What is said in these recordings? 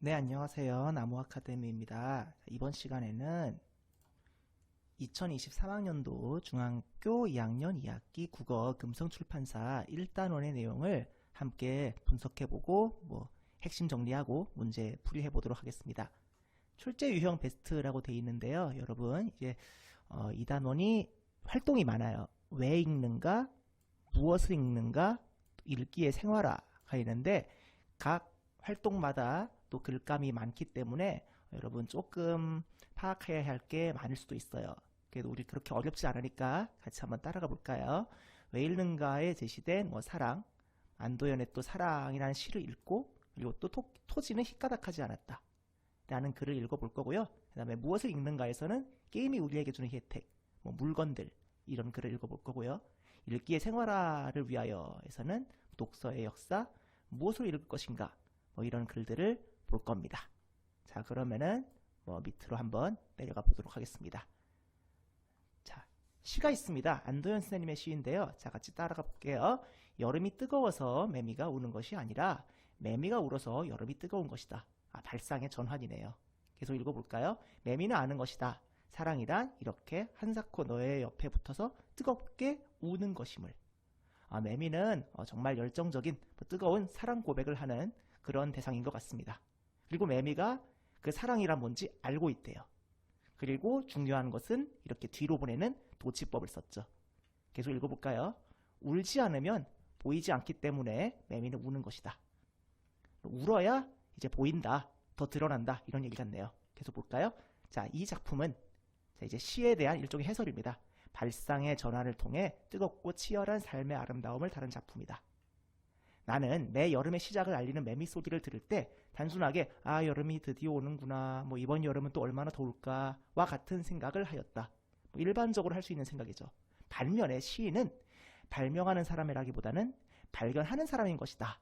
네, 안녕하세요. 나무 아카데미입니다. 이번 시간에는 2023학년도 중학교 2학년 2학기 국어 금성출판사 1단원의 내용을 함께 분석해보고 핵심 정리하고 문제 풀이해 보도록 하겠습니다. 출제 유형 베스트라고 되어 있는데요. 여러분, 이제 2단원이 활동이 많아요. 왜 읽는가, 무엇을 읽는가, 읽기의 생활화가 있는데 각 활동마다 또 글감이 많기 때문에 여러분 조금 파악해야 할 게 많을 수도 있어요. 그래도 우리 그렇게 어렵지 않으니까 같이 한번 따라가 볼까요? 왜 읽는가에 제시된 사랑, 안도연의 또 사랑이라는 시를 읽고, 그리고 또 토지는 희까닥하지 않았다 라는 글을 읽어볼 거고요. 그 다음에 무엇을 읽는가에서는 게임이 우리에게 주는 혜택, 물건들, 이런 글을 읽어볼 거고요. 읽기의 생활화를 위하여에서는 독서의 역사, 무엇을 읽을 것인가, 이런 글들을 볼 겁니다. 자, 그러면은 밑으로 한번 내려가 보도록 하겠습니다. 자, 시가 있습니다. 안도현 선생님의 시인데요. 자, 같이 따라가 볼게요. 여름이 뜨거워서 매미가 우는 것이 아니라 매미가 울어서 여름이 뜨거운 것이다. 발상의 전환이네요. 계속 읽어볼까요? 매미는 아는 것이다. 사랑이란 이렇게 한사코 너의 옆에 붙어서 뜨겁게 우는 것임을. 매미는 정말 열정적인 뜨거운 사랑 고백을 하는 그런 대상인 것 같습니다. 그리고 매미가 그 사랑이란 뭔지 알고 있대요. 그리고 중요한 것은 이렇게 뒤로 보내는 도치법을 썼죠. 계속 읽어볼까요? 울지 않으면 보이지 않기 때문에 매미는 우는 것이다. 울어야 이제 보인다, 더 드러난다, 이런 얘기 같네요. 계속 볼까요? 자, 이 작품은 이제 시에 대한 일종의 해설입니다. 발상의 전환을 통해 뜨겁고 치열한 삶의 아름다움을 다룬 작품이다. 나는 매 여름의 시작을 알리는 매미 소리를 들을 때 단순하게 여름이 드디어 오는구나, 이번 여름은 또 얼마나 더울까와 같은 생각을 하였다. 일반적으로 할 수 있는 생각이죠. 반면에 시인은 발명하는 사람이라기보다는 발견하는 사람인 것이다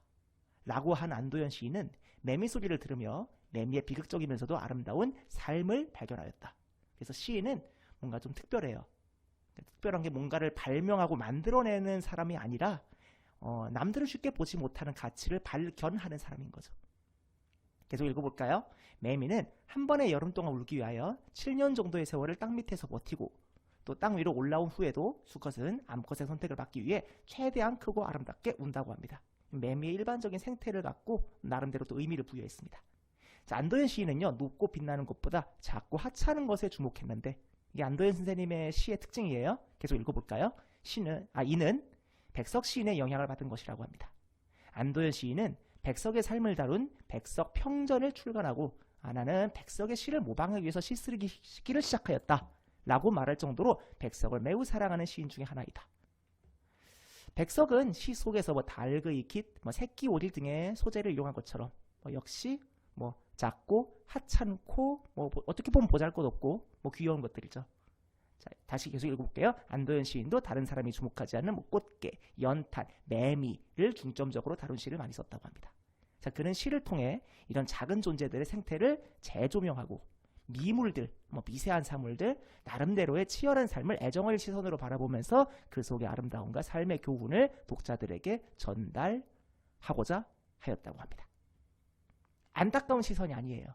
라고 한 안도현 시인은 매미 소리를 들으며 매미의 비극적이면서도 아름다운 삶을 발견하였다. 그래서 시인은 뭔가 좀 특별해요. 특별한 게 뭔가를 발명하고 만들어내는 사람이 아니라 남들은 쉽게 보지 못하는 가치를 발견하는 사람인 거죠. 계속 읽어볼까요? 매미는 한 번의 여름 동안 울기 위하여 7년 정도의 세월을 땅 밑에서 버티고 또 땅 위로 올라온 후에도 수컷은 암컷의 선택을 받기 위해 최대한 크고 아름답게 운다고 합니다. 매미의 일반적인 생태를 갖고 나름대로 또 의미를 부여했습니다. 자, 안도현 시인은요, 높고 빛나는 것보다 작고 하찮은 것에 주목했는데 이게 안도현 선생님의 시의 특징이에요. 계속 읽어볼까요? 이는 백석 시인의 영향을 받은 것이라고 합니다. 안도현 시인은 백석의 삶을 다룬 백석 평전을 출간하고 나는 백석의 시를 모방하기 위해서 시 쓰기를 시작하였다 라고 말할 정도로 백석을 매우 사랑하는 시인 중에 하나이다. 백석은 시 속에서 달그이 깃, 새끼 오릴 등의 소재를 이용한 것처럼 역시 작고 하찮고 어떻게 보면 보잘것없고 귀여운 것들이죠. 자, 다시 계속 읽어볼게요. 안도현 시인도 다른 사람이 주목하지 않는 꽃게, 연탄, 매미를 중점적으로 다룬 시를 많이 썼다고 합니다. 자, 그는 시를 통해 이런 작은 존재들의 생태를 재조명하고 미물들, 미세한 사물들, 나름대로의 치열한 삶을 애정의 시선으로 바라보면서 그 속의 아름다움과 삶의 교훈을 독자들에게 전달하고자 하였다고 합니다. 안타까운 시선이 아니에요.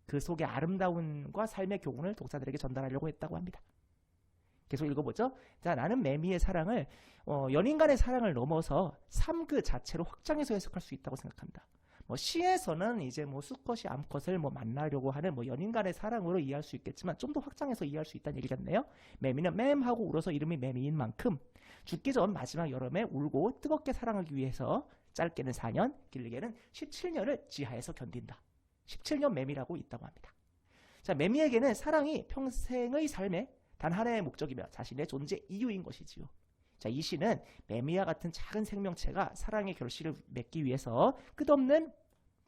그 속의 아름다움과 삶의 교훈을 독자들에게 전달하려고 했다고 합니다. 계속 읽어보죠. 자, 나는 매미의 사랑을 연인 간의 사랑을 넘어서 삶 그 자체로 확장해서 해석할 수 있다고 생각한다. 시에서는 이제 수컷이 암컷을 만나려고 하는 연인 간의 사랑으로 이해할 수 있겠지만 좀 더 확장해서 이해할 수 있다는 얘기 같네요. 매미는 맴하고 울어서 이름이 매미인 만큼 죽기 전 마지막 여름에 울고 뜨겁게 사랑하기 위해서 짧게는 4년, 길게는 17년을 지하에서 견딘다. 17년 매미라고 있다고 합니다. 자, 매미에게는 사랑이 평생의 삶의 단 하나의 목적이며 자신의 존재 이유인 것이지요. 자, 이 시는 매미와 같은 작은 생명체가 사랑의 결실을 맺기 위해서 끝없는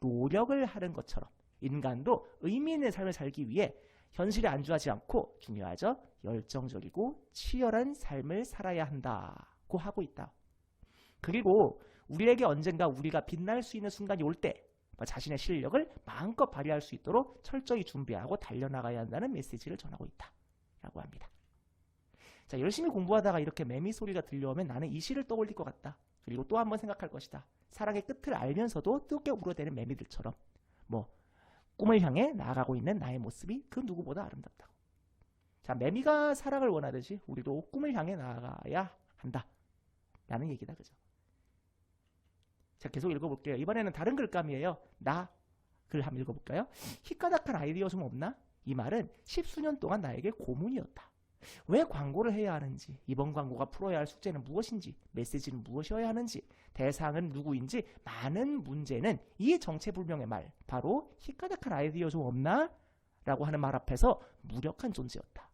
노력을 하는 것처럼 인간도 의미 있는 삶을 살기 위해 현실에 안주하지 않고 중요하죠. 열정적이고 치열한 삶을 살아야 한다고 하고 있다. 그리고 우리에게 언젠가 우리가 빛날 수 있는 순간이 올 때 자신의 실력을 마음껏 발휘할 수 있도록 철저히 준비하고 달려나가야 한다는 메시지를 전하고 있다 라고 합니다. 자, 열심히 공부하다가 이렇게 매미 소리가 들려오면 나는 이 시를 떠올릴 것 같다. 그리고 또 한 번 생각할 것이다. 사랑의 끝을 알면서도 뜨겁게 울어대는 매미들처럼 꿈을 향해 나아가고 있는 나의 모습이 그 누구보다 아름답다고. 자, 매미가 사랑을 원하듯이 우리도 꿈을 향해 나아가야 한다 라는 얘기다. 그죠? 자, 계속 읽어볼게요. 이번에는 다른 글감이에요. 나 글 한번 읽어볼까요? 희까닥한 아이디어 좀 없나? 이 말은 10수년 동안 나에게 고문이었다. 왜 광고를 해야 하는지, 이번 광고가 풀어야 할 숙제는 무엇인지, 메시지는 무엇이어야 하는지, 대상은 누구인지, 많은 문제는 이 정체불명의 말, 바로 희까닥한 아이디어 좀 없나? 라고 하는 말 앞에서 무력한 존재였다.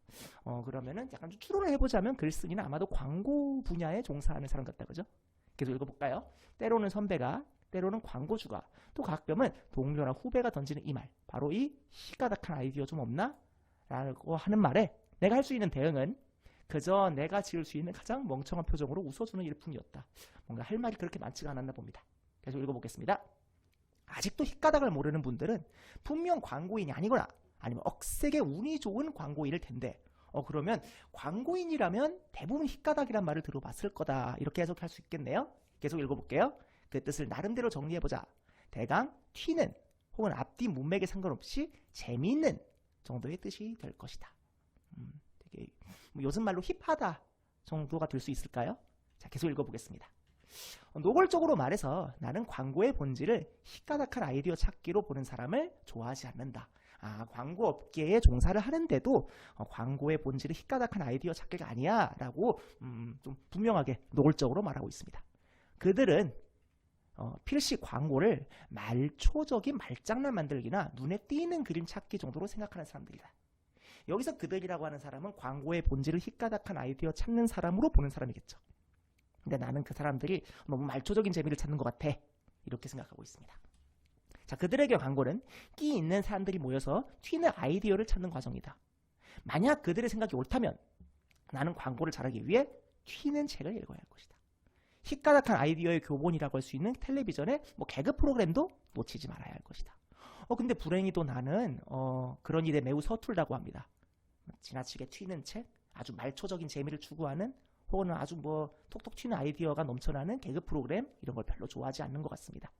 그러면은 약간 좀 추론을 해보자면 글쓴이는 아마도 광고 분야에 종사하는 사람 같다. 그죠? 계속 읽어볼까요? 때로는 선배가, 때로는 광고주가, 또 가끔은 동료나 후배가 던지는 이 말, 바로 이 희까닥한 아이디어 좀 없나? 라고 하는 말에 내가 할 수 있는 대응은 그저 내가 지을 수 있는 가장 멍청한 표정으로 웃어주는 일뿐이었다. 뭔가 할 말이 그렇게 많지가 않았나 봅니다. 계속 읽어보겠습니다. 아직도 희까닥을 모르는 분들은 분명 광고인이 아니거나 아니면 억세게 운이 좋은 광고인일 텐데 그러면 광고인이라면 대부분 희까닥이란 말을 들어봤을 거다. 이렇게 해석할 수 있겠네요. 계속 읽어볼게요. 그 뜻을 나름대로 정리해보자. 대강 튀는 혹은 앞뒤 문맥에 상관없이 재미있는 정도의 뜻이 될 것이다. 되게 요즘 말로 힙하다 정도가 될 수 있을까요? 자, 계속 읽어보겠습니다. 노골적으로 말해서 나는 광고의 본질을 희까닥한 아이디어 찾기로 보는 사람을 좋아하지 않는다. 광고 업계에 종사를 하는데도 광고의 본질은 희까닥한 아이디어 찾기가 아니야 라고 좀 분명하게 노골적으로 말하고 있습니다. 그들은 필시 광고를 말초적인 말장난 만들기나 눈에 띄는 그림 찾기 정도로 생각하는 사람들이다. 여기서 그들이라고 하는 사람은 광고의 본질을 희까닥한 아이디어 찾는 사람으로 보는 사람이겠죠. 근데 나는 그 사람들이 너무 말초적인 재미를 찾는 것 같아. 이렇게 생각하고 있습니다. 자, 그들에게 광고는 끼 있는 사람들이 모여서 튀는 아이디어를 찾는 과정이다. 만약 그들의 생각이 옳다면 나는 광고를 잘하기 위해 튀는 책을 읽어야 할 것이다. 희까닥한 아이디어의 교본이라고 할 수 있는 텔레비전의 개그 프로그램도 놓치지 말아야 할 것이다. 근데 불행히도 나는 그런 일에 매우 서툴다고 합니다. 지나치게 튀는 책, 아주 말초적인 재미를 추구하는 혹은 아주 톡톡 튀는 아이디어가 넘쳐나는 개그 프로그램 이런 걸 별로 좋아하지 않는 것 같습니다.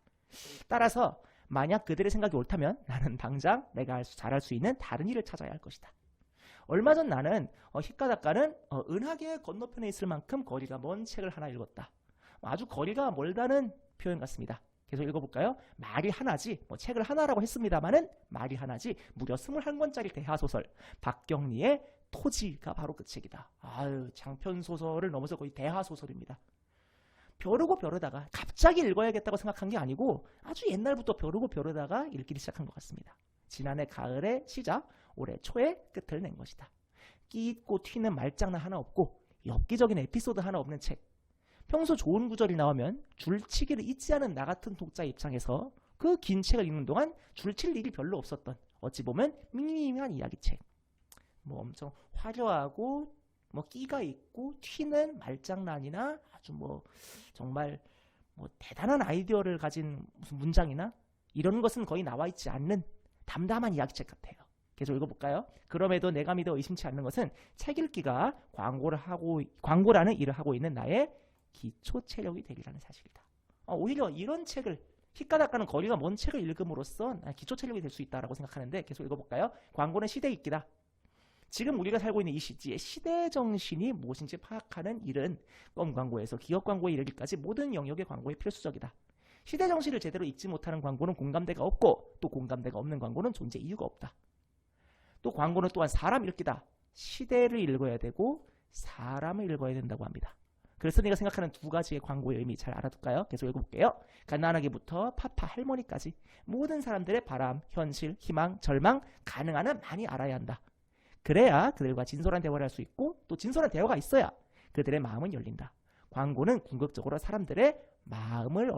따라서 만약 그들의 생각이 옳다면 나는 당장 내가 잘할 수 있는 다른 일을 찾아야 할 것이다. 얼마 전 나는 희까닥과는 은하계 건너편에 있을 만큼 거리가 먼 책을 하나 읽었다. 아주 거리가 멀다는 표현 같습니다. 계속 읽어볼까요? 말이 하나지, 책을 하나라고 했습니다만은 말이 하나지 무려 21권짜리 대하소설 박경리의 토지가 바로 그 책이다. 장편소설을 넘어서 거의 대하소설입니다. 벼르고 벼르다가 갑자기 읽어야겠다고 생각한 게 아니고 아주 옛날부터 벼르고 벼르다가 읽기 시작한 것 같습니다. 지난해 가을의 시작, 올해 초에 끝을 낸 것이다. 끼 있고 튀는 말장난 하나 없고 엽기적인 에피소드 하나 없는 책. 평소 좋은 구절이 나오면 줄치기를 잊지 않은 나 같은 독자 입장에서 그 긴 책을 읽는 동안 줄칠 일이 별로 없었던 어찌 보면 미미한 이야기책. 엄청 화려하고 끼가 있고 튀는 말장난이나 아주 정말 대단한 아이디어를 가진 무슨 문장이나 이런 것은 거의 나와 있지 않는 담담한 이야기책 같아요. 계속 읽어볼까요? 그럼에도 내가 믿어 의심치 않는 것은 책 읽기가 광고라는 일을 하고 있는 나의 기초 체력이 되리라는 사실이다. 오히려 이런 책을 희까닥과는 거리가 먼 책을 읽음으로써 기초 체력이 될 수 있다라고 생각하는데 계속 읽어볼까요? 광고는 시대 읽기다. 지금 우리가 살고 있는 이 시기에 시대 정신이 무엇인지 파악하는 일은 껌 광고에서 기업 광고에 이르기까지 모든 영역의 광고에 필수적이다. 시대 정신을 제대로 읽지 못하는 광고는 공감대가 없고 또 공감대가 없는 광고는 존재 이유가 없다. 또 광고는 또한 사람 읽기다. 시대를 읽어야 되고 사람을 읽어야 된다고 합니다. 그래서 내가 생각하는 두 가지의 광고의 의미 잘 알아둘까요? 계속 읽어볼게요. 갓난아기부터 파파 할머니까지 모든 사람들의 바람, 현실, 희망, 절망, 가능한 한 많이 알아야 한다. 그래야 그들과 진솔한 대화를 할 수 있고 또 진솔한 대화가 있어야 그들의 마음은 열린다. 광고는 궁극적으로 사람들의 마음을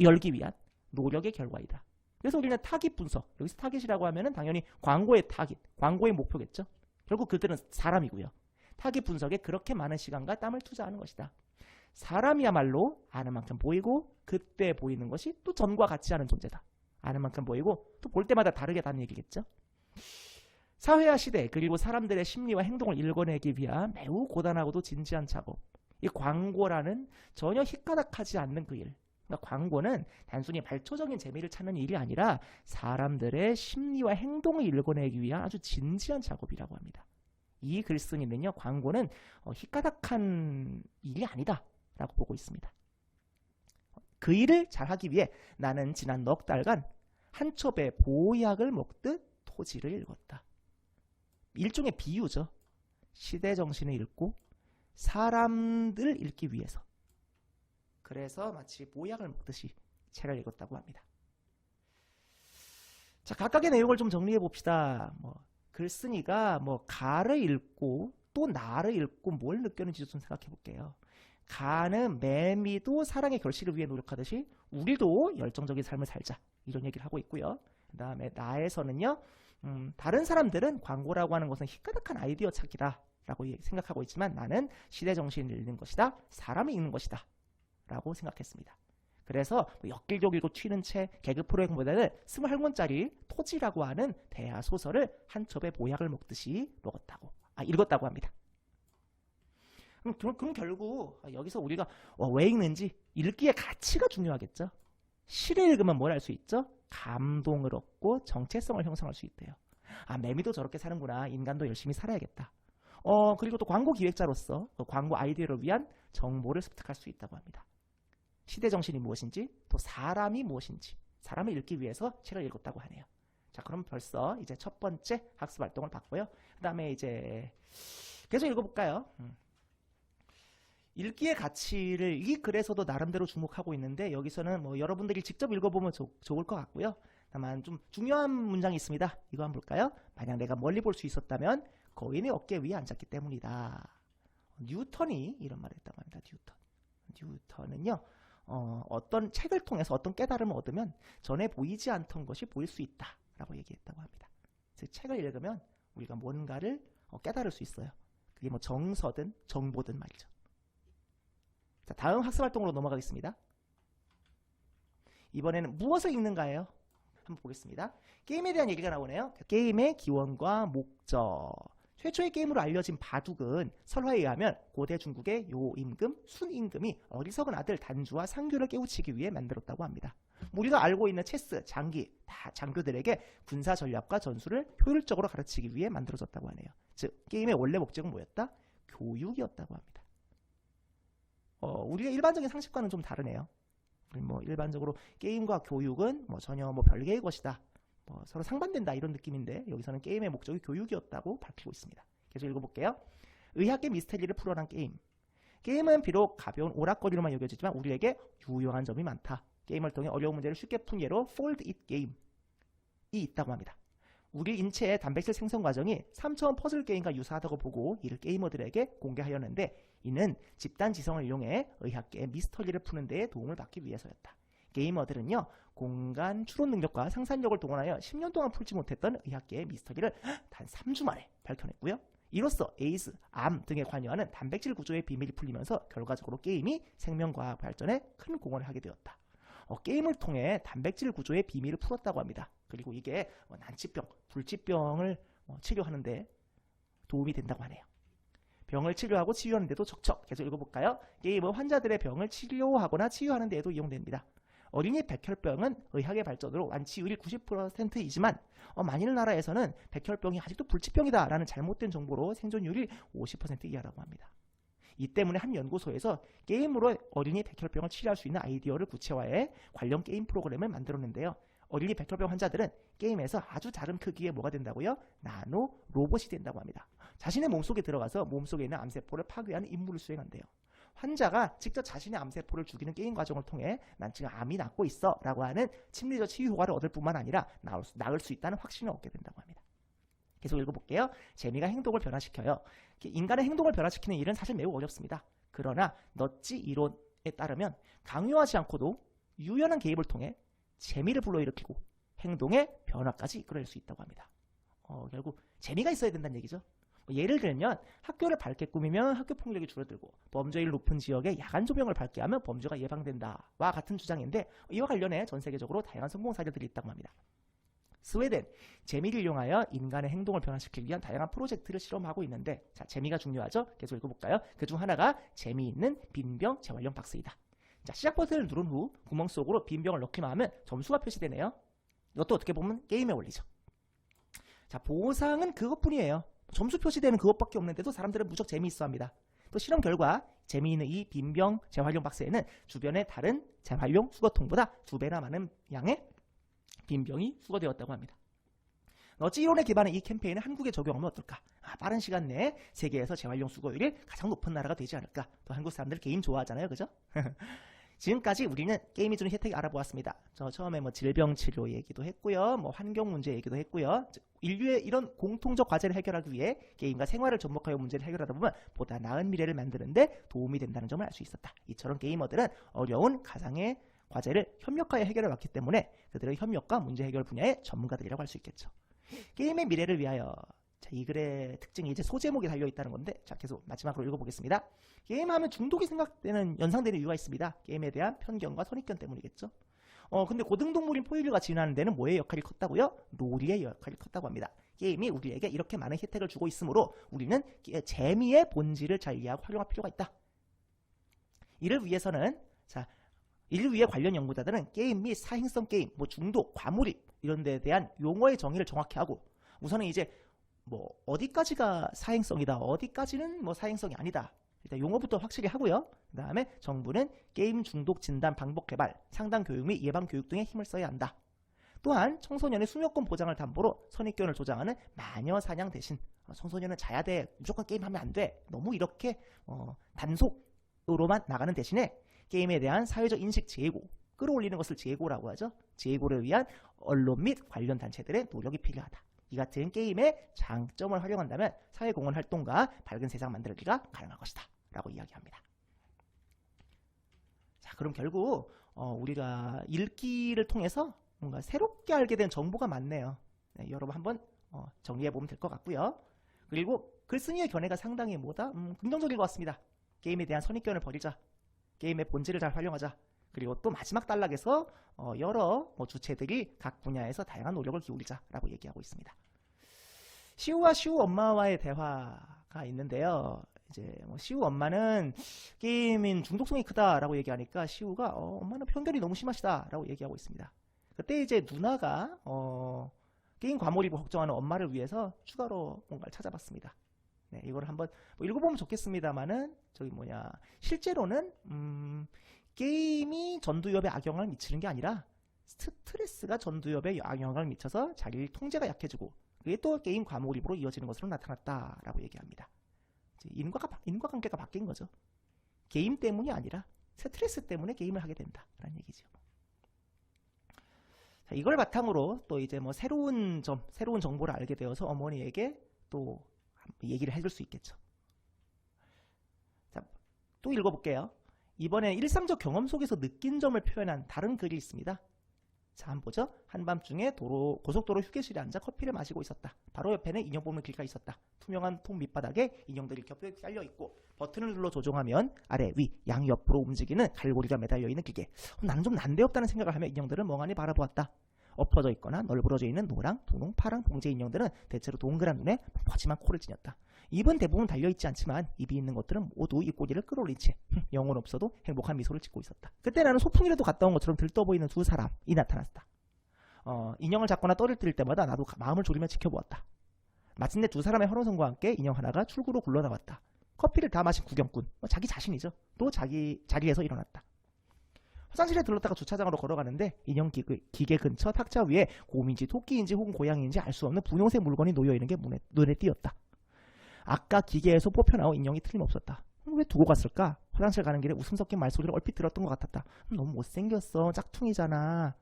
열기 위한 노력의 결과이다. 그래서 우리는 타깃 분석, 여기서 타깃이라고 하면은 당연히 광고의 타깃, 광고의 목표겠죠. 결국 그들은 사람이고요. 타깃 분석에 그렇게 많은 시간과 땀을 투자하는 것이다. 사람이야말로 아는 만큼 보이고 그때 보이는 것이 또 전과 같지 않은 존재다. 아는 만큼 보이고 또 볼 때마다 다르게다는 얘기겠죠. 사회와 시대 그리고 사람들의 심리와 행동을 읽어내기 위한 매우 고단하고도 진지한 작업. 이 광고라는 전혀 희까닥하지 않는 그 일. 그러니까 광고는 단순히 발초적인 재미를 찾는 일이 아니라 사람들의 심리와 행동을 읽어내기 위한 아주 진지한 작업이라고 합니다. 이 글쓴이는요, 광고는 희까닥한 일이 아니다 라고 보고 있습니다. 그 일을 잘하기 위해 나는 지난 넉 달간 한 첩의 보약을 먹듯 토지를 읽었다. 일종의 비유죠. 시대 정신을 읽고 사람들을 읽기 위해서. 그래서 마치 보약을 먹듯이 책을 읽었다고 합니다. 자, 각각의 내용을 좀 정리해 봅시다. 글쓴이가 가를 읽고 또 나를 읽고 뭘 느꼈는지 좀 생각해 볼게요. 가는 매미도 사랑의 결실을 위해 노력하듯이 우리도 열정적인 삶을 살자, 이런 얘기를 하고 있고요. 그 다음에 나에서는요, 다른 사람들은 광고라고 하는 것은 희까닥한 아이디어 찾기다 라고 생각하고 있지만 나는 시대 정신을 읽는 것이다, 사람이 읽는 것이다 라고 생각했습니다. 그래서 엮일도 길고 튀는 책, 개그 프로그램보다는 21권짜리 토지라고 하는 대하 소설을 한 첩의 보약을 먹듯이 읽었다고 합니다. 그럼 결국 여기서 우리가 왜 읽는지, 읽기의 가치가 중요하겠죠. 시를 읽으면 뭘 할 수 있죠? 감동을 얻고 정체성을 형성할 수 있대요. 매미도 저렇게 사는구나, 인간도 열심히 살아야겠다. 그리고 또 광고 기획자로서 광고 아이디어를 위한 정보를 습득할 수 있다고 합니다. 시대 정신이 무엇인지, 또 사람이 무엇인지, 사람을 읽기 위해서 책을 읽었다고 하네요. 자, 그럼 벌써 이제 첫 번째 학습 활동을 봤고요. 그 다음에 이제 계속 읽어볼까요? 읽기의 가치를 이 글에서도 나름대로 주목하고 있는데, 여기서는 여러분들이 직접 읽어보면 좋을 것 같고요. 다만 좀 중요한 문장이 있습니다. 이거 한번 볼까요? 만약 내가 멀리 볼 수 있었다면 거인의 어깨 위에 앉았기 때문이다. 뉴턴이 이런 말을 했다고 합니다. 뉴턴은요, 어떤 책을 통해서 어떤 깨달음을 얻으면 전에 보이지 않던 것이 보일 수 있다 라고 얘기했다고 합니다. 즉, 책을 읽으면 우리가 뭔가를 깨달을 수 있어요. 그게 정서든 정보든 말이죠. 자, 다음 학습활동으로 넘어가겠습니다. 이번에는 무엇을 읽는가예요? 한번 보겠습니다. 게임에 대한 얘기가 나오네요. 게임의 기원과 목적. 최초의 게임으로 알려진 바둑은 설화에 의하면 고대 중국의 요임금, 순임금이 어리석은 아들 단주와 상규를 깨우치기 위해 만들었다고 합니다. 우리가 알고 있는 체스, 장기, 다 장교들에게 군사 전략과 전술을 효율적으로 가르치기 위해 만들어졌다고 하네요. 즉, 게임의 원래 목적은 뭐였다? 교육이었다고 합니다. 우리가 일반적인 상식과는 좀 다르네요. 일반적으로 게임과 교육은 전혀 별개의 것이다, 서로 상반된다, 이런 느낌인데, 여기서는 게임의 목적이 교육이었다고 밝히고 있습니다. 계속 읽어볼게요. 의학의 미스테리를 풀어낸 게임. 게임은 비록 가벼운 오락거리로만 여겨지지만 우리에게 유용한 점이 많다. 게임을 통해 어려운 문제를 쉽게 푼 예로 Fold It 게임이 있다고 합니다. 우리 인체의 단백질 생성 과정이 3차원 퍼즐 게임과 유사하다고 보고 이를 게이머들에게 공개하였는데, 이는 집단 지성을 이용해 의학계의 미스터리를 푸는 데에 도움을 받기 위해서였다. 게이머들은요, 공간 추론 능력과 상상력을 동원하여 10년 동안 풀지 못했던 의학계의 미스터리를 단 3주 만에 밝혀냈고요. 이로써 에이즈, 암 등에 관여하는 단백질 구조의 비밀이 풀리면서 결과적으로 게임이 생명과학 발전에 큰 공헌을 하게 되었다. 게임을 통해 단백질 구조의 비밀을 풀었다고 합니다. 그리고 이게 난치병, 불치병을 치료하는 데 도움이 된다고 하네요. 병을 치료하고 치유하는 데도 척척. 계속 읽어볼까요? 게임은 환자들의 병을 치료하거나 치유하는 데에도 이용됩니다. 어린이 백혈병은 의학의 발전으로 완치율이 90%이지만 만일 나라에서는 백혈병이 아직도 불치병이다 라는 잘못된 정보로 생존율이 50% 이하라고 합니다. 이 때문에 한 연구소에서 게임으로 어린이 백혈병을 치료할 수 있는 아이디어를 구체화해 관련 게임 프로그램을 만들었는데요. 어린이 백혈병 환자들은 게임에서 아주 작은 크기의 뭐가 된다고요? 나노 로봇이 된다고 합니다. 자신의 몸속에 들어가서 몸속에 있는 암세포를 파괴하는 임무를 수행한대요. 환자가 직접 자신의 암세포를 죽이는 게임 과정을 통해 난 지금 암이 낫고 있어 라고 하는 심리적 치유 효과를 얻을 뿐만 아니라 나을 수 있다는 확신을 얻게 된다고 합니다. 계속 읽어볼게요. 재미가 행동을 변화시켜요. 인간의 행동을 변화시키는 일은 사실 매우 어렵습니다. 그러나 넛지 이론에 따르면 강요하지 않고도 유연한 개입을 통해 재미를 불러일으키고 행동의 변화까지 이끌어낼 수 있다고 합니다. 결국 재미가 있어야 된다는 얘기죠. 예를 들면 학교를 밝게 꾸미면 학교 폭력이 줄어들고 범죄율 높은 지역에 야간 조명을 밝게 하면 범죄가 예방된다와 같은 주장인데, 이와 관련해 전 세계적으로 다양한 성공 사례들이 있다고 합니다. 스웨덴, 재미를 이용하여 인간의 행동을 변화시키기 위한 다양한 프로젝트를 실험하고 있는데, 자, 재미가 중요하죠? 계속 읽어볼까요? 그중 하나가 재미있는 빈병 재활용 박스이다. 자, 시작 버튼을 누른 후 구멍 속으로 빈병을 넣기만 하면 점수가 표시되네요. 이것도 어떻게 보면 게임에 올리죠. 자, 보상은 그것뿐이에요. 점수 표시되는 그것밖에 없는데도 사람들은 무척 재미있어 합니다. 또 실험 결과 재미있는 이 빈병 재활용 박스에는 주변의 다른 재활용 수거통보다 2배나 많은 양의 빈병이 수거되었다고 합니다. 어찌 이론에 기반한 이 캠페인을 한국에 적용하면 어떨까? 빠른 시간 내에 세계에서 재활용 수거율이 가장 높은 나라가 되지 않을까? 또 한국 사람들 게임 좋아하잖아요, 그죠? 지금까지 우리는 게임이 주는 혜택을 알아보았습니다. 저 처음에 뭐 질병 치료 얘기도 했고요, 뭐 환경 문제 얘기도 했고요. 인류의 이런 공통적 과제를 해결하기 위해 게임과 생활을 접목하여 문제를 해결하다 보면 보다 나은 미래를 만드는데 도움이 된다는 점을 알 수 있었다. 이처럼 게이머들은 어려운 가상의 과제를 협력하여 해결해 왔기 때문에 그들의 협력과 문제 해결 분야의 전문가들이라고 할 수 있겠죠. 게임의 미래를 위하여. 자, 이 글의 특징이 이제 소제목에 달려있다는 건데, 자, 계속 마지막으로 읽어보겠습니다. 게임하면 중독이 생각되는, 연상되는 이유가 있습니다. 게임에 대한 편견과 선입견 때문이겠죠. 근데 고등동물인 포유류가 진화하는 데는 뭐의 역할이 컸다고요? 놀이의 역할이 컸다고 합니다. 게임이 우리에게 이렇게 많은 혜택을 주고 있으므로 우리는 재미의 본질을 잘 이해하고 활용할 필요가 있다. 이를 위해 관련 연구자들은 게임 및 사행성 게임, 뭐 중독, 과몰입 이런 데에 대한 용어의 정의를 정확히 하고, 우선은 이제 뭐 어디까지가 사행성이다, 어디까지는 뭐 사행성이 아니다, 일단 용어부터 확실히 하고요. 그 다음에 정부는 게임 중독 진단 방법 개발, 상담 교육 및 예방 교육 등에 힘을 써야 한다. 또한 청소년의 수면권 보장을 담보로 선입견을 조장하는 마녀 사냥 대신 청소년은 자야 돼, 무조건 게임하면 안 돼, 너무 이렇게 단속으로만 나가는 대신에 게임에 대한 사회적 인식 재고, 끌어올리는 것을 재고라고 하죠. 재고를 위한 언론 및 관련 단체들의 노력이 필요하다. 이 같은 게임의 장점을 활용한다면 사회공헌 활동과 밝은 세상 만들기가 가능할 것이다 라고 이야기합니다. 자, 그럼 결국 우리가 읽기를 통해서 뭔가 새롭게 알게 된 정보가 많네요. 네, 여러분 한번 정리해보면 될 것 같고요. 그리고 글쓴이의 견해가 상당히 긍정적인 것 같습니다. 게임에 대한 선입견을 버리자, 게임의 본질을 잘 활용하자, 그리고 또 마지막 단락에서 여러 주체들이 각 분야에서 다양한 노력을 기울이자라고 얘기하고 있습니다. 시우와 시우 엄마와의 대화가 있는데요. 이제 시우 엄마는 게임인 중독성이 크다라고 얘기하니까 시우가 엄마는 편견이 너무 심하시다라고 얘기하고 있습니다. 그때 이제 누나가 게임 과몰입을 걱정하는 엄마를 위해서 추가로 뭔가를 찾아봤습니다. 네, 이걸 한번 읽어보면 좋겠습니다만은 실제로는 게임이 전두엽에 악영향을 미치는 게 아니라 스트레스가 전두엽에 악영향을 미쳐서 자기 통제가 약해지고 그게 또 게임 과몰입으로 이어지는 것으로 나타났다라고 얘기합니다. 인과관계가 바뀐 거죠. 게임 때문이 아니라 스트레스 때문에 게임을 하게 된다라는 얘기죠. 자, 이걸 바탕으로 또 이제 새로운 정보를 알게 되어서 어머니에게 또 얘기를 해줄 수 있겠죠. 자, 또 읽어볼게요. 이번엔 일상적 경험 속에서 느낀 점을 표현한 다른 글이 있습니다. 자, 한번 보죠. 한밤중에 고속도로 휴게실에 앉아 커피를 마시고 있었다. 바로 옆에는 인형 뽑는 길가 있었다. 투명한 통 밑바닥에 인형들이 겹겹이 깔려있고 버튼을 눌러 조종하면 아래, 위, 양 옆으로 움직이는 갈고리가 매달려있는 기계. 나는 좀 난데없다는 생각을 하며 인형들을 멍하니 바라보았다. 엎어져 있거나 널브러져 있는 노랑, 분홍, 파랑, 봉제 인형들은 대체로 동그란 눈에 퍼짐한 코를 지녔다. 입은 대부분 달려있지 않지만 입이 있는 것들은 모두 입꼬리를 끌어올린 채 영혼 없어도 행복한 미소를 짓고 있었다. 그때 나는 소풍이라도 갔다 온 것처럼 들떠 보이는 두 사람이 나타났다. 인형을 잡거나 떨어뜨릴 때마다 나도 마음을 졸이며 지켜보았다. 마침내 두 사람의 헌호성과 함께 인형 하나가 출구로 굴러나왔다. 커피를 다 마신 구경꾼, 자기 자신이죠. 또 자리에서 일어났다. 화장실에 들렀다가 주차장으로 걸어가는데 인형 기계 근처 탁자 위에 곰인지 토끼인지 혹은 고양이인지 알 수 없는 분홍색 물건이 놓여있는 게 눈에 띄었다. 아까 기계에서 뽑혀나온 인형이 틀림없었다. 왜 두고 갔을까? 화장실 가는 길에 웃음 섞인 말소리를 얼핏 들었던 것 같았다. 너무 못생겼어. 짝퉁이잖아.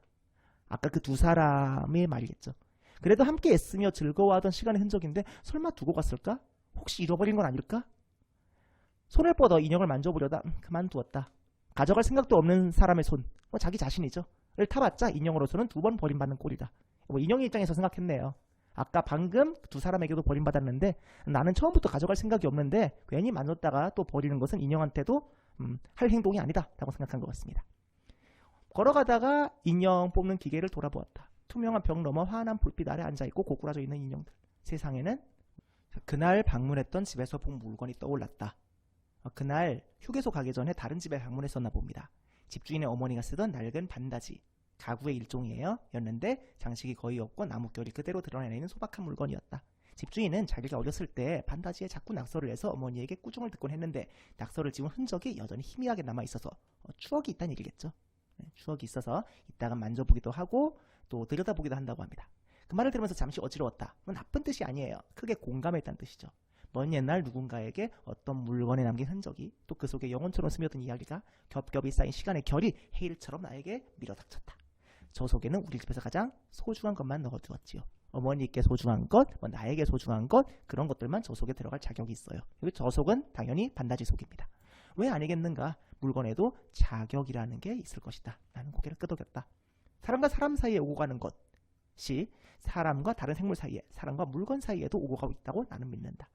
아까 그 두 사람의 말이겠죠. 그래도 함께 애쓰며 즐거워하던 시간의 흔적인데 설마 두고 갔을까? 혹시 잃어버린 건 아닐까? 손을 뻗어 인형을 만져보려다 그만두었다. 가져갈 생각도 없는 사람의 손, 자기 자신이죠. 를 타봤자 인형으로서는 2번 버림받는 꼴이다. 인형의 입장에서 생각했네요. 아까 방금 두 사람에게도 버림받았는데 나는 처음부터 가져갈 생각이 없는데 괜히 만졌다가 또 버리는 것은 인형한테도 할 행동이 아니다 라고 생각한 것 같습니다. 걸어가다가 인형 뽑는 기계를 돌아보았다. 투명한 벽 너머 환한 불빛 아래 앉아있고 고꾸라져 있는 인형들. 세상에는 그날 방문했던 집에서 본 물건이 떠올랐다. 그날 휴게소 가기 전에 다른 집에 방문했었나 봅니다. 집주인의 어머니가 쓰던 낡은 반다지, 가구의 일종이에요. 였는데 장식이 거의 없고 나뭇결이 그대로 드러내는 소박한 물건이었다. 집주인은 자기가 어렸을 때 반다지에 자꾸 낙서를 해서 어머니에게 꾸중을 듣곤 했는데 낙서를 지운 흔적이 여전히 희미하게 남아있어서 추억이 있다는 얘기겠죠. 추억이 있어서 이따가 만져보기도 하고 또 들여다보기도 한다고 합니다. 그 말을 들으면서 잠시 어지러웠다. 나쁜 뜻이 아니에요. 크게 공감했다는 뜻이죠. 먼 옛날 누군가에게 어떤 물건에 남긴 흔적이 또 그 속에 영혼처럼 스며든 이야기가 겹겹이 쌓인 시간의 결이 해일처럼 나에게 밀어닥쳤다. 저 속에는 우리 집에서 가장 소중한 것만 넣어두었지요. 어머니께 소중한 것, 나에게 소중한 것, 그런 것들만 저 속에 들어갈 자격이 있어요. 여기 저 속은 당연히 반다지 속입니다. 왜 아니겠는가? 물건에도 자격이라는 게 있을 것이다. 나는 고개를 끄덕였다. 사람과 사람 사이에 오고 가는 것이 사람과 다른 생물 사이에, 사람과 물건 사이에도 오고 가고 있다고 나는 믿는다.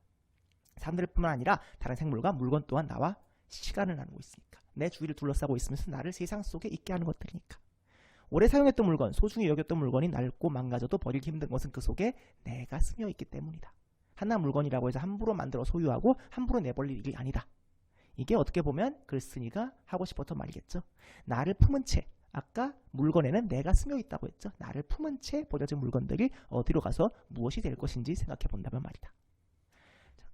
사람들뿐만 아니라 다른 생물과 물건 또한 나와 시간을 나누고 있으니까. 내 주위를 둘러싸고 있으면서 나를 세상 속에 있게 하는 것들이니까. 오래 사용했던 물건, 소중히 여겼던 물건이 낡고 망가져도 버리기 힘든 것은 그 속에 내가 스며 있기 때문이다. 하나 물건이라고 해서 함부로 만들어 소유하고 함부로 내버릴 일이 아니다. 이게 어떻게 보면 글쓴이가 하고 싶었던 말이겠죠. 나를 품은 채, 아까 물건에는 내가 스며 있다고 했죠. 나를 품은 채 버려진 물건들이 어디로 가서 무엇이 될 것인지 생각해 본다면 말이다.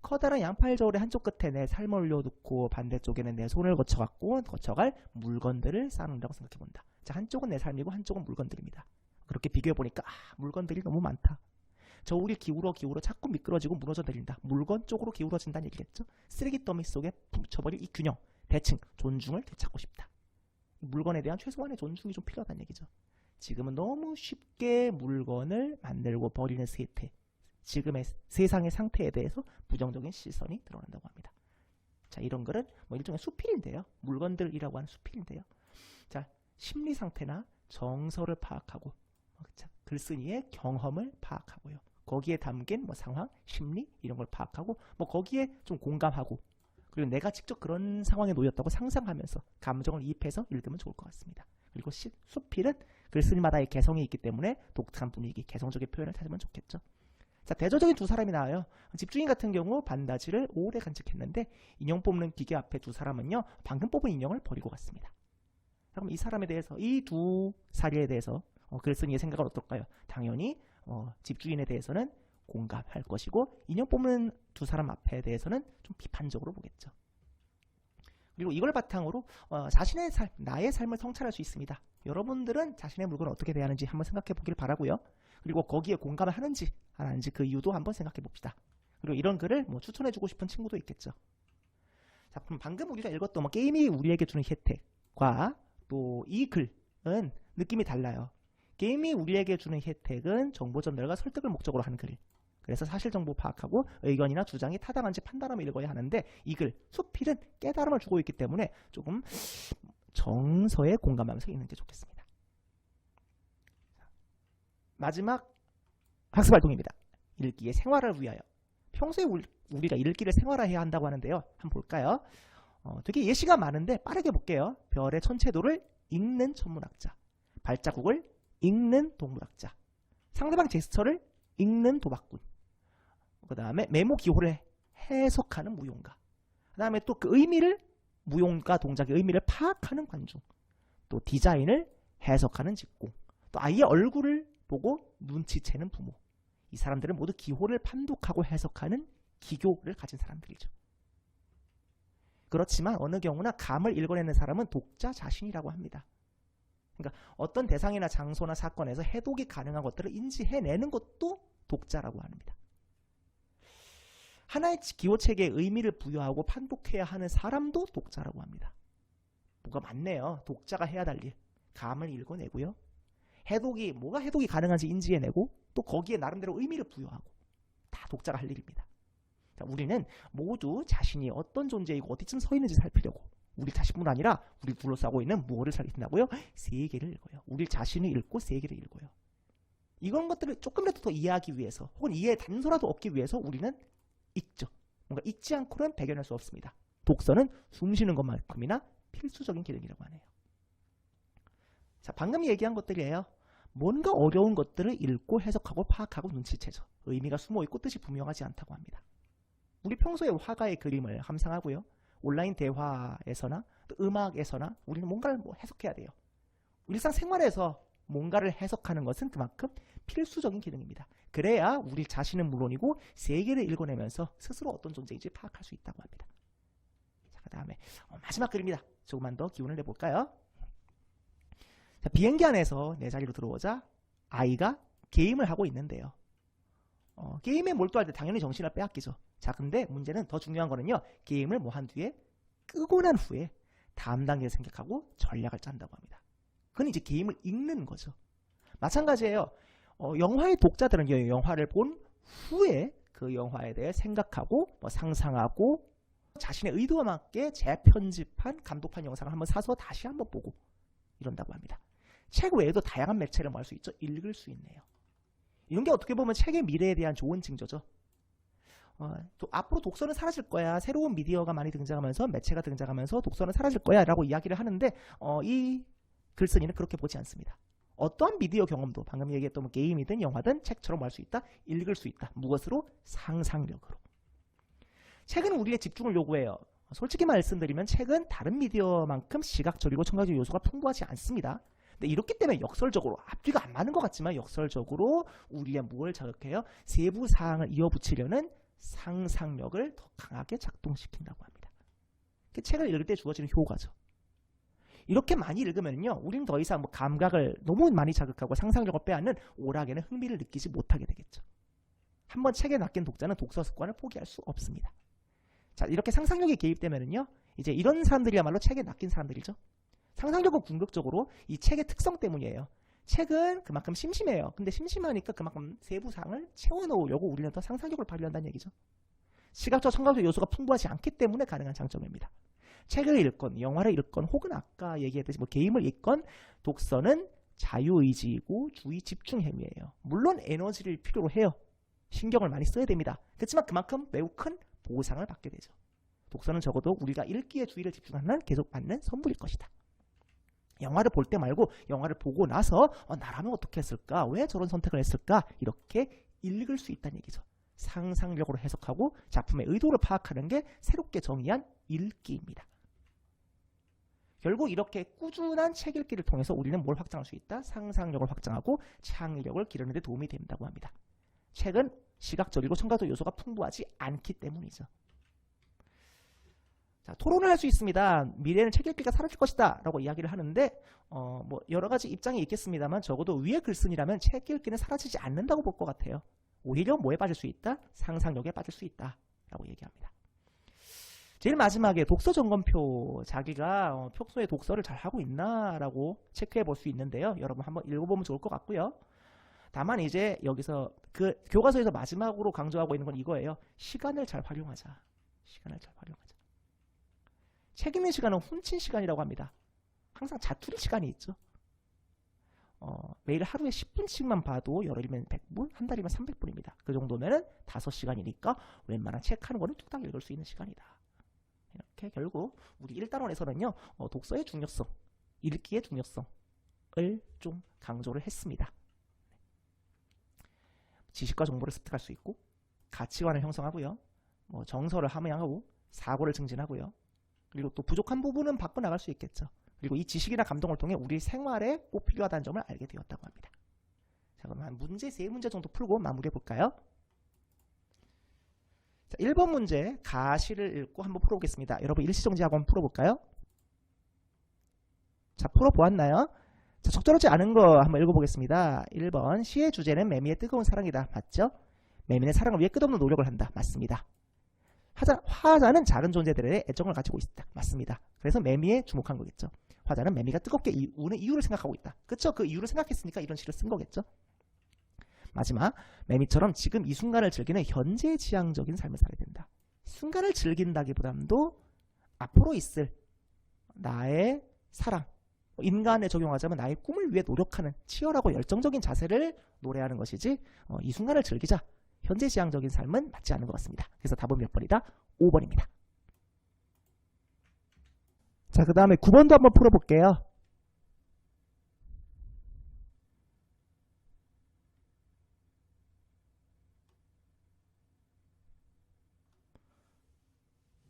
커다란 양팔 저울의 한쪽 끝에 내 삶을 올려놓고 반대쪽에는 내 손을 거쳐갈 물건들을 쌓아놓는다고 생각해본다. 자, 한쪽은 내 삶이고 한쪽은 물건들입니다. 그렇게 비교해보니까 물건들이 너무 많다. 저울이 기울어 자꾸 미끄러지고 무너져 내린다. 물건 쪽으로 기울어진다는 얘기겠죠. 쓰레기 더미 속에 묻혀버릴 이 균형, 대칭, 존중을 되찾고 싶다. 물건에 대한 최소한의 존중이 좀 필요하다는 얘기죠. 지금은 너무 쉽게 물건을 만들고 버리는 세태, 지금의 세상의 상태에 대해서 부정적인 시선이 드러난다고 합니다. 자, 이런 글은 일종의 수필인데요. 물건들이라고 하는 수필인데요. 자, 심리 상태나 정서를 파악하고, 자, 글쓴이의 경험을 파악하고요. 거기에 담긴 상황, 심리 이런 걸 파악하고, 거기에 좀 공감하고, 그리고 내가 직접 그런 상황에 놓였다고 상상하면서 감정을 이입해서 읽으면 좋을 것 같습니다. 그리고 수필은 글쓴이마다의 개성이 있기 때문에 독특한 분위기, 개성적인 표현을 찾으면 좋겠죠. 자, 대조적인 두 사람이 나와요. 집주인 같은 경우 반다지를 오래 간직했는데 인형 뽑는 기계 앞에 두 사람은요, 방금 뽑은 인형을 버리고 갔습니다. 그럼 이 사람에 대해서, 이 두 사례에 대해서 글쓴이의 생각은 어떨까요? 당연히 집주인에 대해서는 공감할 것이고 인형 뽑는 두 사람 앞에 대해서는 좀 비판적으로 보겠죠. 그리고 이걸 바탕으로 자신의 삶, 나의 삶을 성찰할 수 있습니다. 여러분들은 자신의 물건을 어떻게 대하는지 한번 생각해 보길 바라고요. 그리고 거기에 공감을 하는지 안 하는지 그 이유도 한번 생각해 봅시다. 그리고 이런 글을 추천해 주고 싶은 친구도 있겠죠. 자, 그럼 방금 우리가 읽었던 게임이 우리에게 주는 혜택과 또 이 글은 느낌이 달라요. 게임이 우리에게 주는 혜택은 정보 전달과 설득을 목적으로 하는 글. 그래서 사실 정보 파악하고 의견이나 주장이 타당한지 판단하며 읽어야 하는데 이 글, 수필은 깨달음을 주고 있기 때문에 조금 정서에 공감하면서 읽는 게 좋겠습니다. 마지막 학습활동입니다. 읽기의 생활을 위하여. 평소에 우리가 읽기를 생활화해야 한다고 하는데요. 한번 볼까요? 되게 예시가 많은데 빠르게 볼게요. 별의 천체도를 읽는 천문학자, 발자국을 읽는 동물학자, 상대방 제스처를 읽는 도박꾼, 그 다음에 메모 기호를 해석하는 무용가, 그 다음에 또 그 의미를, 무용가 동작의 의미를 파악하는 관중, 또 디자인을 해석하는 직공, 또 아이의 얼굴을 보고 눈치채는 부모. 이 사람들은 모두 기호를 판독하고 해석하는 기교를 가진 사람들이죠. 그렇지만 어느 경우나 감을 읽어내는 사람은 독자 자신이라고 합니다. 그러니까 어떤 대상이나 장소나 사건에서 해독이 가능한 것들을 인지해내는 것도 독자라고 합니다. 하나의 기호체계에 의미를 부여하고 판독해야 하는 사람도 독자라고 합니다. 뭐가 많네요. 독자가 해야 할 일. 감을 읽어내고요. 뭐가 해독이 가능한지 인지해내고 또 거기에 나름대로 의미를 부여하고, 다 독자가 할 일입니다. 자, 우리는 모두 자신이 어떤 존재이고 어디쯤 서 있는지 살피려고, 우리 자신뿐 아니라 우리 둘러싸고 있는 무엇을 살핀다고요? 세계를 읽어요. 우리 자신을 읽고 세계를 읽어요. 이런 것들을 조금이라도 더 이해하기 위해서, 혹은 이해의 단서라도 얻기 위해서 우리는 읽죠. 뭔가 읽지 않고는 배견할 수 없습니다. 독서는 숨쉬는 것만큼이나 필수적인 기능이라고 하네요. 자, 방금 얘기한 것들이에요. 뭔가 어려운 것들을 읽고 해석하고 파악하고 눈치채죠. 의미가 숨어있고 뜻이 분명하지 않다고 합니다. 우리 평소에 화가의 그림을 감상하고요. 온라인 대화에서나 또 음악에서나 우리는 뭔가를 뭐 해석해야 돼요. 일상생활에서 뭔가를 해석하는 것은 그만큼 필수적인 기능입니다. 그래야 우리 자신은 물론이고 세계를 읽어내면서 스스로 어떤 존재인지 파악할 수 있다고 합니다. 자, 그 다음에 마지막 글입니다. 조금만 더 기운을 내볼까요? 자, 비행기 안에서 내 자리로 들어오자 아이가 게임을 하고 있는데요. 게임에 몰두할 때 당연히 정신을 빼앗기죠. 자, 근데 문제는 더 중요한 거는요. 게임을 뭐 한 뒤에 끄고 난 후에 다음 단계를 생각하고 전략을 짠다고 합니다. 그건 이제 게임을 읽는 거죠. 마찬가지예요. 영화의 독자들은 영화를 본 후에 그 영화에 대해 생각하고 뭐 상상하고 자신의 의도와 맞게 재편집한 감독판 영상을 한번 사서 다시 한번 보고 이런다고 합니다. 책 외에도 다양한 매체를 뭐 할 수 있죠. 읽을 수 있네요. 이런 게 어떻게 보면 책의 미래에 대한 좋은 징조죠. 앞으로 독서는 사라질 거야. 새로운 미디어가 많이 등장하면서 매체가 등장하면서 독서는 사라질 거야 라고 이야기를 하는데 이 글쓴이는 그렇게 보지 않습니다. 어떠한 미디어 경험도 방금 얘기했던 뭐 게임이든 영화든 책처럼 할 수 있다. 읽을 수 있다. 무엇으로? 상상력으로. 책은 우리의 집중을 요구해요. 솔직히 말씀드리면 책은 다른 미디어만큼 시각적이고 청각적 요소가 풍부하지 않습니다. 근데 이렇기 때문에 역설적으로 앞뒤가 안 맞는 것 같지만 역설적으로 우리의 무엇을 자극해요? 세부 사항을 이어붙이려는 상상력을 더 강하게 작동시킨다고 합니다. 책을 읽을 때 주어지는 효과죠. 이렇게 많이 읽으면요, 우리는 더 이상 뭐 감각을 너무 많이 자극하고 상상력을 빼앗는 오락에는 흥미를 느끼지 못하게 되겠죠. 한번 책에 낚인 독자는 독서 습관을 포기할 수 없습니다. 자, 이렇게 상상력이 개입되면요, 이제 이런 사람들이야말로 책에 낚인 사람들이죠. 상상력은 궁극적으로 이 책의 특성 때문이에요. 책은 그만큼 심심해요. 근데 심심하니까 그만큼 세부 사항을 채워넣으려고 우리는 더 상상력을 발휘한다는 얘기죠. 시각적, 청각적 요소가 풍부하지 않기 때문에 가능한 장점입니다. 책을 읽건 영화를 읽건 혹은 아까 얘기했듯이 뭐 게임을 읽건 독서는 자유의지이고 주의 집중 행위예요. 물론 에너지를 필요로 해요. 신경을 많이 써야 됩니다. 그렇지만 그만큼 매우 큰 보상을 받게 되죠. 독서는 적어도 우리가 읽기에 주의를 집중하는 계속 받는 선물일 것이다. 영화를 볼 때 말고 영화를 보고 나서 나라면 어떻게 했을까? 왜 저런 선택을 했을까? 이렇게 읽을 수 있다는 얘기죠. 상상력으로 해석하고 작품의 의도를 파악하는 게 새롭게 정의한 읽기입니다. 결국 이렇게 꾸준한 책 읽기를 통해서 우리는 뭘 확장할 수 있다? 상상력을 확장하고 창의력을 기르는 데 도움이 된다고 합니다. 책은 시각적이고 청각적 요소가 풍부하지 않기 때문이죠. 자, 토론을 할 수 있습니다. 미래에는 책 읽기가 사라질 것이다 라고 이야기를 하는데 뭐 여러 가지 입장이 있겠습니다만 적어도 위의 글쓴이라면 책 읽기는 사라지지 않는다고 볼 것 같아요. 오히려 뭐에 빠질 수 있다? 상상력에 빠질 수 있다 라고 얘기합니다. 제일 마지막에 독서 점검표, 자기가 평소에 독서를 잘하고 있나 라고 체크해 볼 수 있는데요. 여러분 한번 읽어보면 좋을 것 같고요. 다만 이제 여기서 그 교과서에서 마지막으로 강조하고 있는 건 이거예요. 시간을 잘 활용하자. 시간을 잘 활용하자. 책 읽는 시간은 훔친 시간이라고 합니다. 항상 자투리 시간이 있죠. 매일 하루에 10분씩만 봐도 열흘이면 100분, 한 달이면 300분입니다. 그 정도면은 5시간이니까 웬만한 책 하는 거는 뚝딱 읽을 수 있는 시간이다. 이렇게 결국 우리 1단원에서는요, 독서의 중요성, 읽기의 중요성을 좀 강조를 했습니다. 지식과 정보를 습득할 수 있고 가치관을 형성하고요, 정서를 함양하고 사고를 증진하고요, 그리고 또 부족한 부분은 바꿔나갈 수 있겠죠. 그리고 이 지식이나 감동을 통해 우리 생활에 꼭 필요하다는 점을 알게 되었다고 합니다. 자, 그럼 한 문제 3문제 정도 풀고 마무리해 볼까요? 자, 1번 문제 가시를 읽고 한번 풀어보겠습니다. 여러분 일시정지하고 한번 풀어볼까요? 자, 풀어보았나요? 자, 적절하지 않은 거 한번 읽어보겠습니다. 1번 시의 주제는 매미의 뜨거운 사랑이다. 맞죠? 매미는 사랑을 위해 끝없는 노력을 한다. 맞습니다. 화자는 작은 존재들의 애정을 가지고 있다. 맞습니다. 그래서 매미에 주목한 거겠죠. 화자는 매미가 뜨겁게 우는 이유를 생각하고 있다. 그쵸? 그 이유를 생각했으니까 이런 시를 쓴 거겠죠. 마지막, 매미처럼 지금 이 순간을 즐기는 현재지향적인 삶을 살아야 된다. 순간을 즐긴다기보다도 앞으로 있을 나의 사랑, 인간에 적용하자면 나의 꿈을 위해 노력하는 치열하고 열정적인 자세를 노래하는 것이지 이 순간을 즐기자, 현재지향적인 삶은 맞지 않은 것 같습니다. 그래서 답은 몇 번이다? 5번입니다. 자, 그 다음에 9번도 한번 풀어볼게요.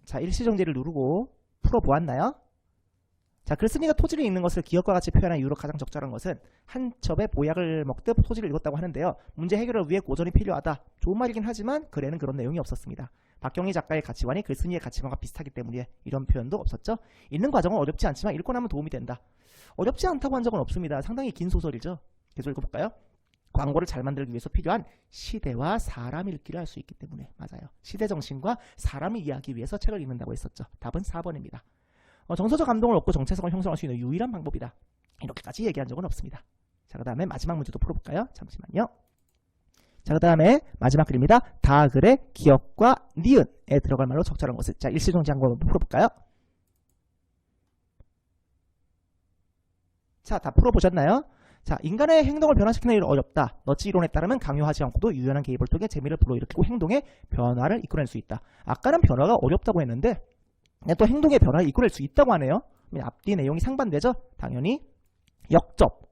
자, 일시정지를 누르고 풀어보았나요? 자, 글쓴이가 토지를 읽는 것을 기억과 같이 표현한 이유로 가장 적절한 것은 한 첩에 보약을 먹듯 토지를 읽었다고 하는데요. 문제 해결을 위해 고전이 필요하다. 좋은 말이긴 하지만 글에는 그런 내용이 없었습니다. 박경리 작가의 가치관이 글쓴이의 가치관과 비슷하기 때문에 이런 표현도 없었죠. 읽는 과정은 어렵지 않지만 읽고 나면 도움이 된다. 어렵지 않다고 한 적은 없습니다. 상당히 긴 소설이죠. 계속 읽어볼까요? 광고를 잘 만들기 위해서 필요한 시대와 사람 읽기를 할 수 있기 때문에. 맞아요. 시대 정신과 사람을 이해하기 위해서 책을 읽는다고 했었죠. 답은 4번입니다. 정서적 감동을 얻고 정체성을 형성할 수 있는 유일한 방법이다. 이렇게까지 얘기한 적은 없습니다. 자, 그 다음에 마지막 문제도 풀어볼까요? 잠시만요. 자, 그 다음에 마지막 글입니다. 다글의 기억과 니은에 들어갈 말로 적절한 것을. 자, 일시정지 한번 풀어볼까요? 자, 다 풀어보셨나요? 자, 인간의 행동을 변화시키는 일은 어렵다. 너치 이론에 따르면 강요하지 않고도 유연한 개입을 통해 재미를 불러일으키고 행동의 변화를 이끌어낼 수 있다. 아까는 변화가 어렵다고 했는데 또 행동의 변화를 이끌어낼 수 있다고 하네요. 앞뒤 내용이 상반되죠? 당연히 역접,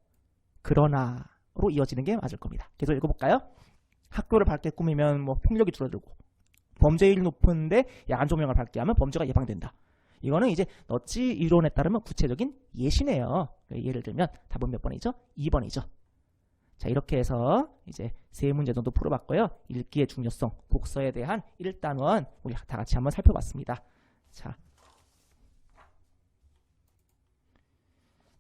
그러나로 이어지는 게 맞을 겁니다. 계속 읽어볼까요? 학교를 밝게 꾸미면 폭력이 줄어들고 범죄율이 높은데 야간 조명을 밝게 하면 범죄가 예방된다. 이거는 이제 너치 이론에 따르면 구체적인 예시네요. 예를 들면 답은 몇 번이죠? 2번이죠. 자, 이렇게 해서 이제 세 문제 정도 풀어봤고요. 읽기의 중요성, 독서에 대한 1단원 우리 다 같이 한번 살펴봤습니다. 자,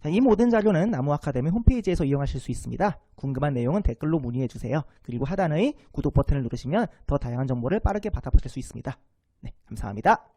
이 모든 자료는 나무 아카데미 홈페이지에서 이용하실 수 있습니다. 궁금한 내용은 댓글로 문의해 주세요. 그리고 하단의 구독 버튼을 누르시면 더 다양한 정보를 빠르게 받아보실 수 있습니다. 네, 감사합니다.